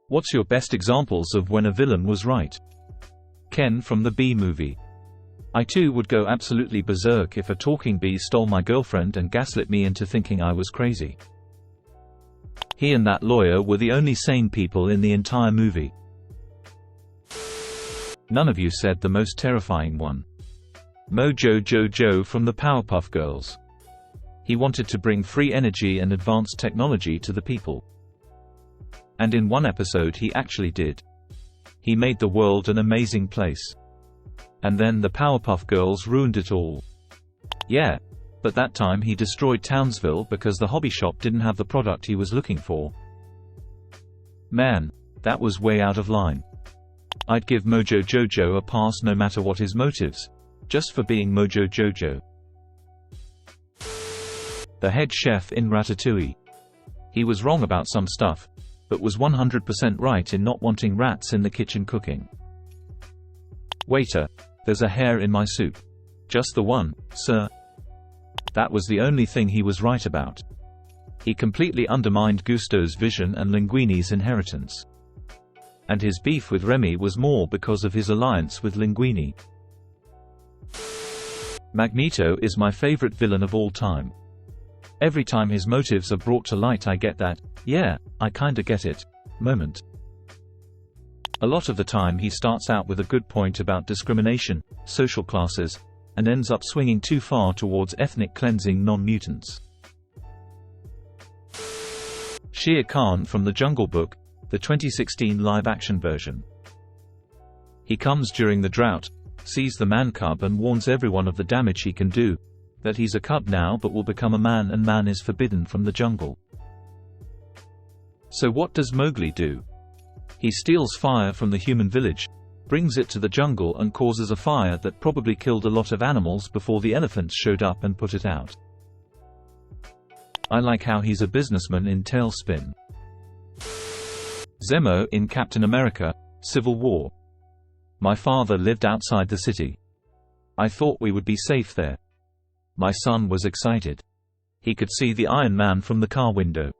What's your best examples of when a villain was right? Ken from the Bee Movie. I too would go absolutely berserk if a talking bee stole my girlfriend and gaslit me into thinking I was crazy. He and that lawyer were the only sane people in the entire movie. None of you said the most terrifying one. Mojo Jojo from the Powerpuff Girls. He wanted to bring free energy and advanced technology to the people. And in one episode he actually did. He made the world an amazing place. And then the Powerpuff Girls ruined it all. Yeah, but that time he destroyed Townsville because the hobby shop didn't have the product he was looking for. Man, that was way out of line. I'd give Mojo Jojo a pass no matter what his motives, just for being Mojo Jojo. The head chef in Ratatouille. He was wrong about some stuff, but was 100% right in not wanting rats in the kitchen cooking. Waiter, there's a hair in my soup. Just the one, sir. That was the only thing he was right about. He completely undermined Gusto's vision and Linguini's inheritance. And his beef with Remy was more because of his alliance with Linguini. Magneto is my favorite villain of all time. Every time his motives are brought to light I get that, yeah, I kinda get it, moment. A lot of the time he starts out with a good point about discrimination, social classes, and ends up swinging too far towards ethnic cleansing non-mutants. Shere Khan from The Jungle Book, the 2016 live-action version. He comes during the drought, sees the man-cub and warns everyone of the damage he can do, that he's a cub now but will become a man and man is forbidden from the jungle. So what does Mowgli do? He steals fire from the human village, brings it to the jungle and causes a fire that probably killed a lot of animals before the elephants showed up and put it out. I like how he's a businessman in Tailspin. Zemo in Captain America: Civil War. My father lived outside the city. I thought we would be safe there. My son was excited. He could see the Iron Man from the car window.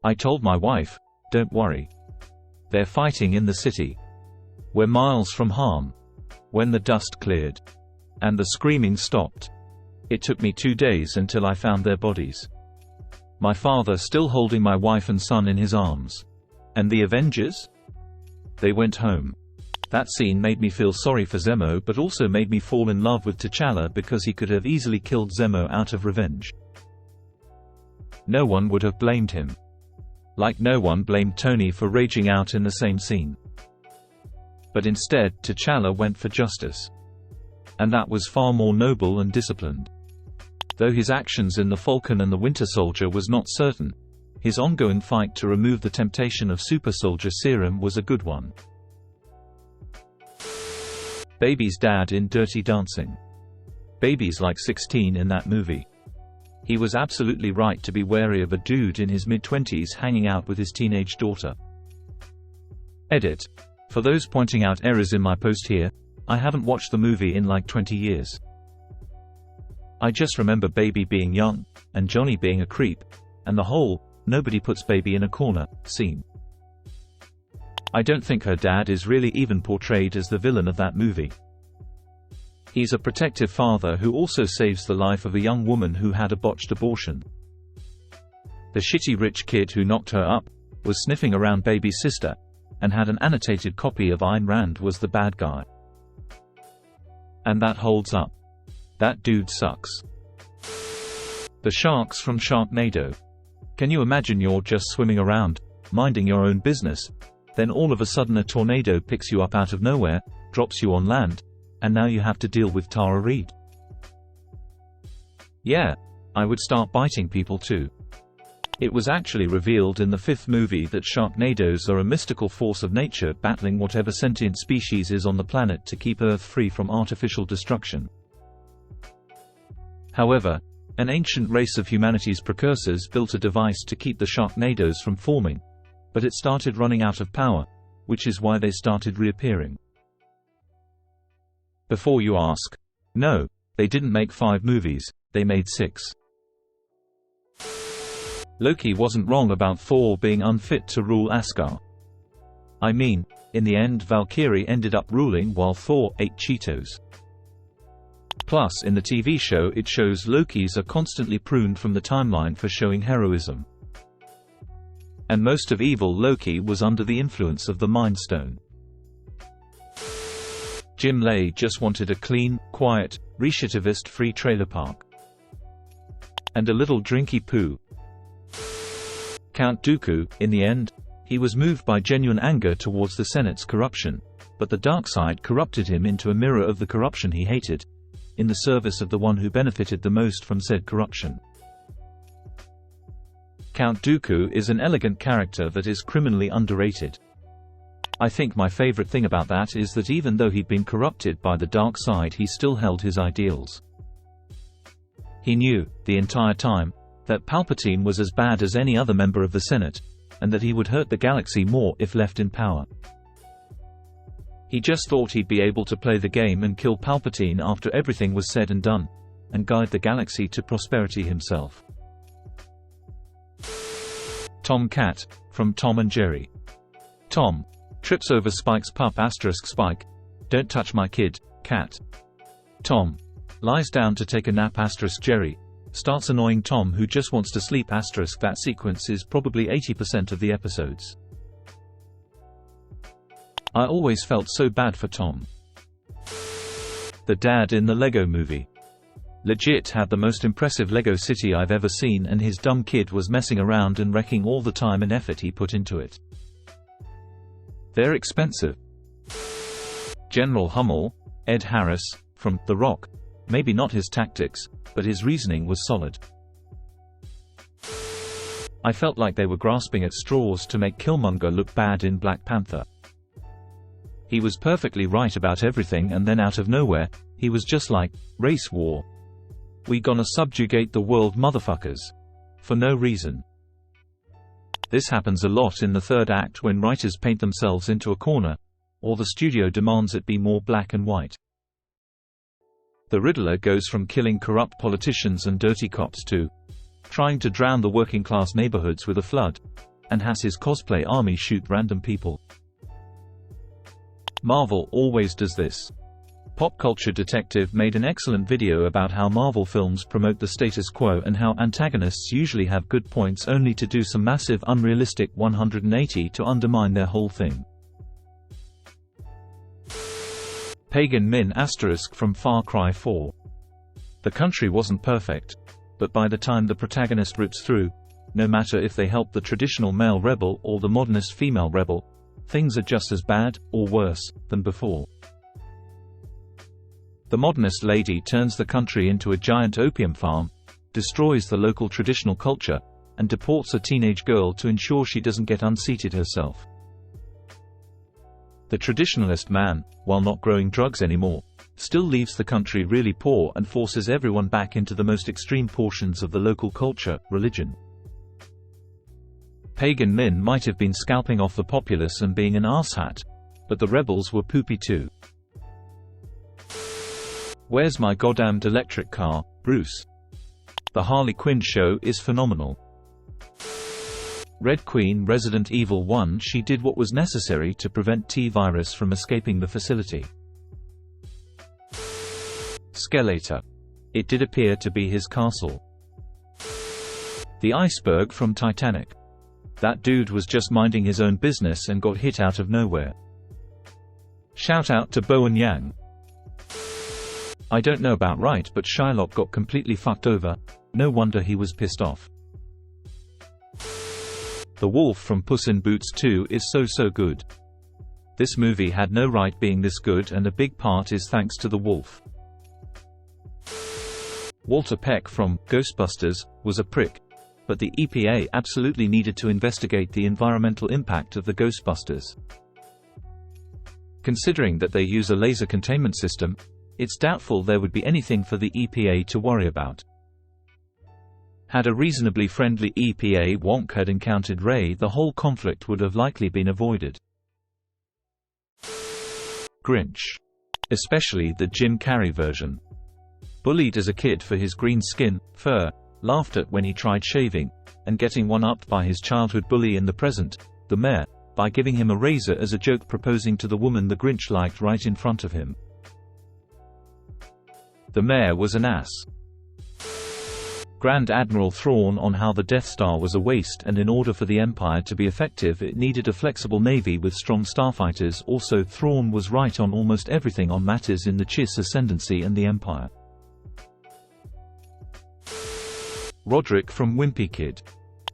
I told my wife, don't worry. They're fighting in the city. We're miles from harm. When the dust cleared and the screaming stopped, it took me 2 days until I found their bodies. My father still holding my wife and son in his arms. And the Avengers? They went home. That scene made me feel sorry for Zemo but also made me fall in love with T'Challa because he could have easily killed Zemo out of revenge. No one would have blamed him. Like no one blamed Tony for raging out in the same scene. But instead, T'Challa went for justice. And that was far more noble and disciplined. Though his actions in The Falcon and the Winter Soldier was not certain, his ongoing fight to remove the temptation of super soldier serum was a good one. Baby's dad in Dirty Dancing. Baby's like 16 in that movie. He was absolutely right to be wary of a dude in his mid-20s hanging out with his teenage daughter. Edit. For those pointing out errors in my post here, I haven't watched the movie in like 20 years. I just remember Baby being young, and Johnny being a creep, and the whole, nobody puts Baby in a corner, scene. I don't think her dad is really even portrayed as the villain of that movie. He's a protective father who also saves the life of a young woman who had a botched abortion. The shitty rich kid who knocked her up was sniffing around Baby's sister, and had an annotated copy of Ayn Rand was the bad guy. And that holds up. That dude sucks. The sharks from Sharknado. Can you imagine you're just swimming around, minding your own business, then all of a sudden a tornado picks you up out of nowhere, drops you on land, and now you have to deal with Tara Reid? Yeah, I would start biting people too. It was actually revealed in the 5th movie that Sharknadoes are a mystical force of nature battling whatever sentient species is on the planet to keep Earth free from artificial destruction. However, an ancient race of humanity's precursors built a device to keep the Sharknadoes from forming, but it started running out of power, which is why they started reappearing. Before you ask, no, they didn't make 5 movies, they made 6. Loki wasn't wrong about Thor being unfit to rule Asgard. I mean, in the end Valkyrie ended up ruling while Thor ate Cheetos. Plus, in the TV show it shows Lokis are constantly pruned from the timeline for showing heroism. And most of evil Loki was under the influence of the Mind Stone. Jim Lay just wanted a clean, quiet, recidivist-free trailer park. And a little drinky poo. Count Dooku, in the end, he was moved by genuine anger towards the Senate's corruption, but the dark side corrupted him into a mirror of the corruption he hated, in the service of the one who benefited the most from said corruption. Count Dooku is an elegant character that is criminally underrated. I think my favorite thing about that is that even though he'd been corrupted by the dark side, he still held his ideals. He knew, the entire time, that Palpatine was as bad as any other member of the Senate, and that he would hurt the galaxy more if left in power. He just thought he'd be able to play the game and kill Palpatine after everything was said and done, and guide the galaxy to prosperity himself. Tom Cat, from Tom and Jerry. Tom trips over Spike's pup *Spike. Don't touch my kid, cat. Tom lies down to take a nap *Jerry starts annoying Tom who just wants to sleep *. That sequence is probably 80% of the episodes. I always felt so bad for Tom. The dad in the Lego movie. Legit had the most impressive Lego city I've ever seen, and his dumb kid was messing around and wrecking all the time and effort he put into it. They're expensive. General Hummel, Ed Harris, from The Rock. Maybe not his tactics, but his reasoning was solid. I felt like they were grasping at straws to make Killmonger look bad in Black Panther. He was perfectly right about everything, and then out of nowhere, he was just like, race war. We gonna subjugate the world, motherfuckers. For no reason. This happens a lot in the third act when writers paint themselves into a corner, or the studio demands it be more black and white. The Riddler goes from killing corrupt politicians and dirty cops to trying to drown the working-class neighborhoods with a flood, and has his cosplay army shoot random people. Marvel always does this. Pop Culture Detective made an excellent video about how Marvel films promote the status quo and how antagonists usually have good points only to do some massive unrealistic 180 to undermine their whole thing. Pagan Min * from Far Cry 4. The country wasn't perfect, but by the time the protagonist rips through, no matter if they help the traditional male rebel or the modernist female rebel, things are just as bad, or worse, than before. The modernist lady turns the country into a giant opium farm, destroys the local traditional culture, and deports a teenage girl to ensure she doesn't get unseated herself. The traditionalist man, while not growing drugs anymore, still leaves the country really poor and forces everyone back into the most extreme portions of the local culture, religion. Pagan Min might have been scalping off the populace and being an arsehat, but the rebels were poopy too. Where's my goddamned electric car, Bruce? The Harley Quinn show is phenomenal. Red Queen Resident Evil 1. She did what was necessary to prevent T-Virus from escaping the facility. Skeletor. It did appear to be his castle. The iceberg from Titanic. That dude was just minding his own business and got hit out of nowhere. Shout out to Bowen Yang. I don't know about right, but Shylock got completely fucked over. No wonder he was pissed off. The wolf from Puss in Boots 2 is so good. This movie had no right being this good, and a big part is thanks to the wolf. Walter Peck from Ghostbusters was a prick, but the EPA absolutely needed to investigate the environmental impact of the Ghostbusters. Considering that they use a laser containment system, it's doubtful there would be anything for the EPA to worry about. Had a reasonably friendly EPA wonk had encountered Ray, the whole conflict would have likely been avoided. Grinch. Especially the Jim Carrey version. Bullied as a kid for his green skin, fur, laughed at when he tried shaving, and getting one-upped by his childhood bully in the present, the mayor, by giving him a razor as a joke, proposing to the woman the Grinch liked right in front of him. The mayor was an ass. Grand Admiral Thrawn on how the Death Star was a waste, and in order for the Empire to be effective it needed a flexible navy with strong starfighters. Also, Thrawn was right on almost everything on matters in the Chiss ascendancy and the Empire. Roderick from Wimpy Kid.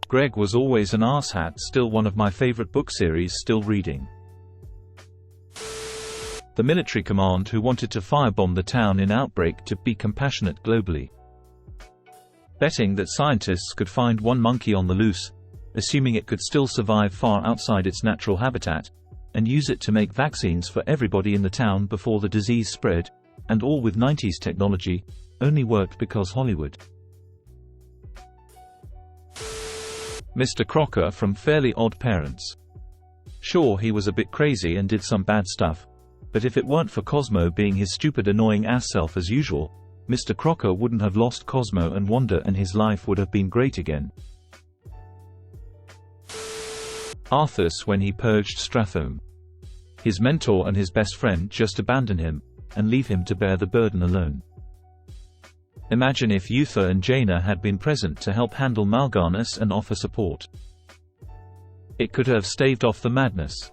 Greg was always an arsehat, still one of my favorite book series, still reading. The military command who wanted to firebomb the town in Outbreak to be compassionate globally. Betting that scientists could find one monkey on the loose, assuming it could still survive far outside its natural habitat, and use it to make vaccines for everybody in the town before the disease spread, and all with 90s technology, only worked because Hollywood. Mr. Crocker from Fairly Odd Parents. Sure, he was a bit crazy and did some bad stuff, but if it weren't for Cosmo being his stupid annoying ass self as usual, Mr. Crocker wouldn't have lost Cosmo and Wanda and his life would have been great again. Arthas when he purged Strathome. His mentor and his best friend just abandon him, and leave him to bear the burden alone. Imagine if Uther and Jaina had been present to help handle Mal'Ganis and offer support. It could have staved off the madness.